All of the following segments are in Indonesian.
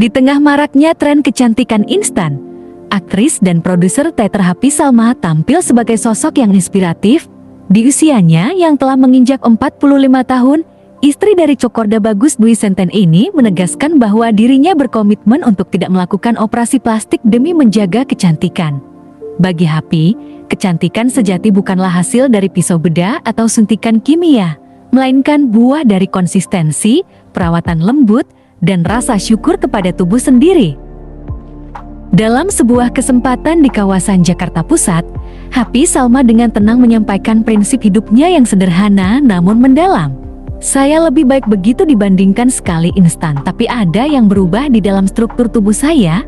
Di tengah maraknya tren kecantikan instan, aktris dan produser teater Happy Salma tampil sebagai sosok yang inspiratif. Di usianya yang telah menginjak 45 tahun, istri dari Cokorda Bagus Dwi Senten ini menegaskan bahwa dirinya berkomitmen untuk tidak melakukan operasi plastik demi menjaga kecantikan. Bagi Happy, kecantikan sejati bukanlah hasil dari pisau bedah atau suntikan kimia, melainkan buah dari konsistensi, perawatan lembut, dan rasa syukur kepada tubuh sendiri. Dalam sebuah kesempatan di kawasan Jakarta Pusat, Happy Salma dengan tenang menyampaikan prinsip hidupnya yang sederhana namun mendalam. Saya lebih baik begitu dibandingkan sekali instan, tapi ada yang berubah di dalam struktur tubuh saya,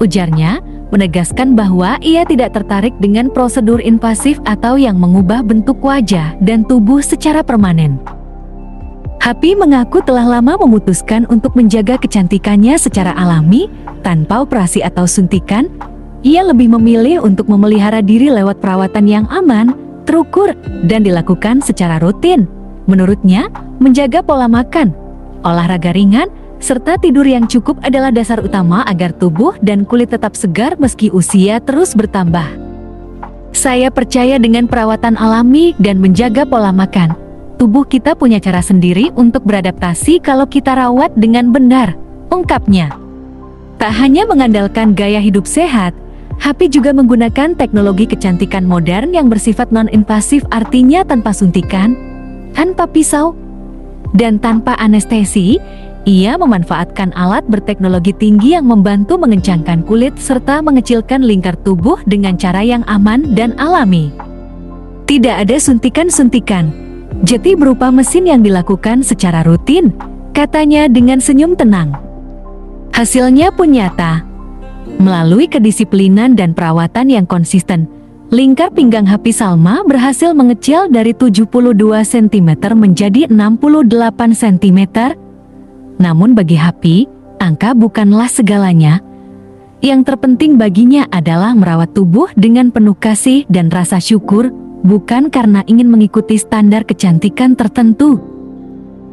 ujarnya, menegaskan bahwa ia tidak tertarik dengan prosedur invasif atau yang mengubah bentuk wajah dan tubuh secara permanen. Happy mengaku telah lama memutuskan untuk menjaga kecantikannya secara alami, tanpa operasi atau suntikan. Ia lebih memilih untuk memelihara diri lewat perawatan yang aman, terukur, dan dilakukan secara rutin. Menurutnya, menjaga pola makan, olahraga ringan, serta tidur yang cukup adalah dasar utama agar tubuh dan kulit tetap segar meski usia terus bertambah. Saya percaya dengan perawatan alami dan menjaga pola makan, tubuh kita punya cara sendiri untuk beradaptasi kalau kita rawat dengan benar, ungkapnya. Tak hanya mengandalkan gaya hidup sehat, Happy juga menggunakan teknologi kecantikan modern yang bersifat non-invasif, artinya tanpa suntikan, tanpa pisau, dan tanpa anestesi. Ia memanfaatkan alat berteknologi tinggi yang membantu mengencangkan kulit serta mengecilkan lingkar tubuh dengan cara yang aman dan alami. Tidak ada suntikan-suntikan, jeti berupa mesin yang dilakukan secara rutin, katanya dengan senyum tenang. Hasilnya pun nyata. Melalui kedisiplinan dan perawatan yang konsisten, lingkar pinggang Happy Salma berhasil mengecil dari 72 cm menjadi 68 cm. Namun bagi Happy, angka bukanlah segalanya. Yang terpenting baginya adalah merawat tubuh dengan penuh kasih dan rasa syukur, bukan karena ingin mengikuti standar kecantikan tertentu.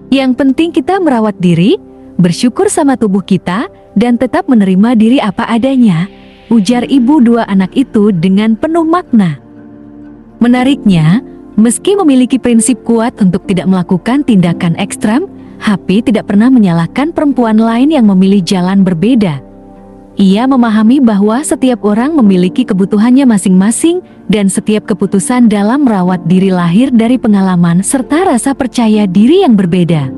Yang penting kita merawat diri, bersyukur sama tubuh kita, dan tetap menerima diri apa adanya, ujar ibu dua anak itu dengan penuh makna. Menariknya, meski memiliki prinsip kuat untuk tidak melakukan tindakan ekstrem, Happy tidak pernah menyalahkan perempuan lain yang memilih jalan berbeda. Ia memahami bahwa setiap orang memiliki kebutuhannya masing-masing, dan setiap keputusan dalam merawat diri lahir dari pengalaman serta rasa percaya diri yang berbeda.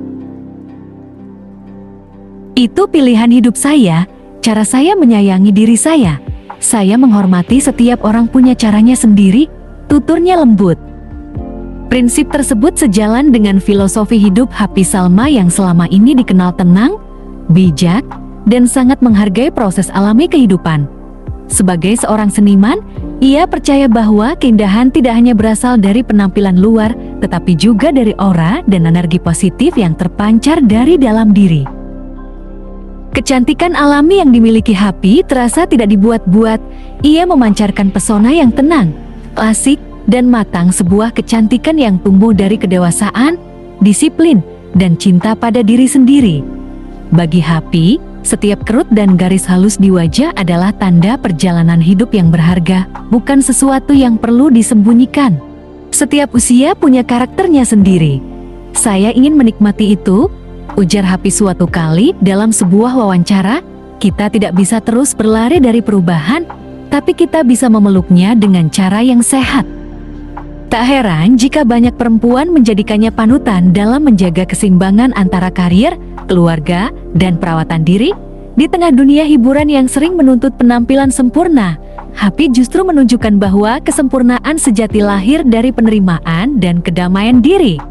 Itu pilihan hidup saya, cara saya menyayangi diri saya. Saya menghormati setiap orang punya caranya sendiri, tuturnya lembut. Prinsip tersebut sejalan dengan filosofi hidup Happy Salma yang selama ini dikenal tenang, bijak, dan sangat menghargai proses alami kehidupan. Sebagai seorang seniman, ia percaya bahwa keindahan tidak hanya berasal dari penampilan luar, tetapi juga dari aura dan energi positif yang terpancar dari dalam diri. Kecantikan alami yang dimiliki Happy terasa tidak dibuat-buat. Ia memancarkan pesona yang tenang, klasik, dan matang, sebuah kecantikan yang tumbuh dari kedewasaan, disiplin, dan cinta pada diri sendiri. Bagi Happy, setiap kerut dan garis halus di wajah adalah tanda perjalanan hidup yang berharga, bukan sesuatu yang perlu disembunyikan. Setiap usia punya karakternya sendiri. Saya ingin menikmati itu, ujar Happy suatu kali dalam sebuah wawancara. Kita tidak bisa terus berlari dari perubahan, tapi kita bisa memeluknya dengan cara yang sehat. Tak heran jika banyak perempuan menjadikannya panutan dalam menjaga keseimbangan antara karir, keluarga, dan perawatan diri. Di tengah dunia hiburan yang sering menuntut penampilan sempurna, Happy justru menunjukkan bahwa kesempurnaan sejati lahir dari penerimaan dan kedamaian diri.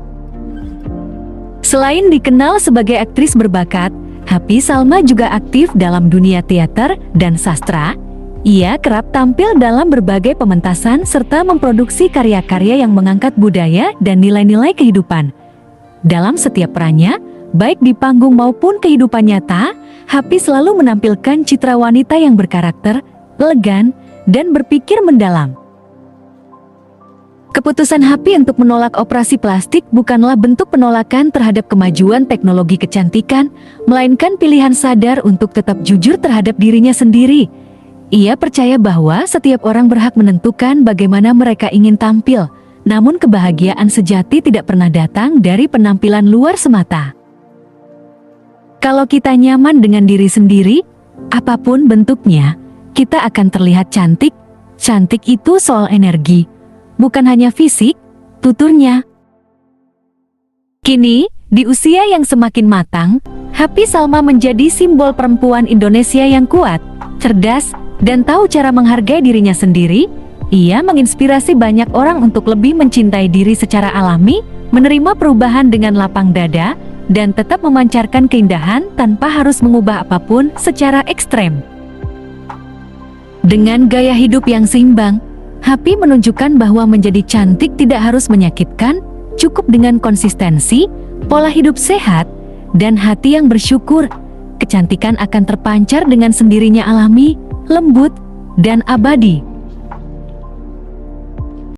Selain dikenal sebagai aktris berbakat, Happy Salma juga aktif dalam dunia teater dan sastra. Ia kerap tampil dalam berbagai pementasan serta memproduksi karya-karya yang mengangkat budaya dan nilai-nilai kehidupan. Dalam setiap perannya, baik di panggung maupun kehidupan nyata, Happy selalu menampilkan citra wanita yang berkarakter, elegan, dan berpikir mendalam. Keputusan Happy untuk menolak operasi plastik bukanlah bentuk penolakan terhadap kemajuan teknologi kecantikan, melainkan pilihan sadar untuk tetap jujur terhadap dirinya sendiri. Ia percaya bahwa setiap orang berhak menentukan bagaimana mereka ingin tampil, namun kebahagiaan sejati tidak pernah datang dari penampilan luar semata. Kalau kita nyaman dengan diri sendiri, apapun bentuknya, kita akan terlihat cantik. Cantik itu soal energi, bukan hanya fisik, tuturnya. Kini, di usia yang semakin matang, Happy Salma menjadi simbol perempuan Indonesia yang kuat, cerdas, dan tahu cara menghargai dirinya sendiri. Ia menginspirasi banyak orang untuk lebih mencintai diri secara alami, menerima perubahan dengan lapang dada, dan tetap memancarkan keindahan tanpa harus mengubah apapun secara ekstrem. Dengan gaya hidup yang seimbang, Happy menunjukkan bahwa menjadi cantik tidak harus menyakitkan, cukup dengan konsistensi, pola hidup sehat, dan hati yang bersyukur. Kecantikan akan terpancar dengan sendirinya alami, lembut, dan abadi.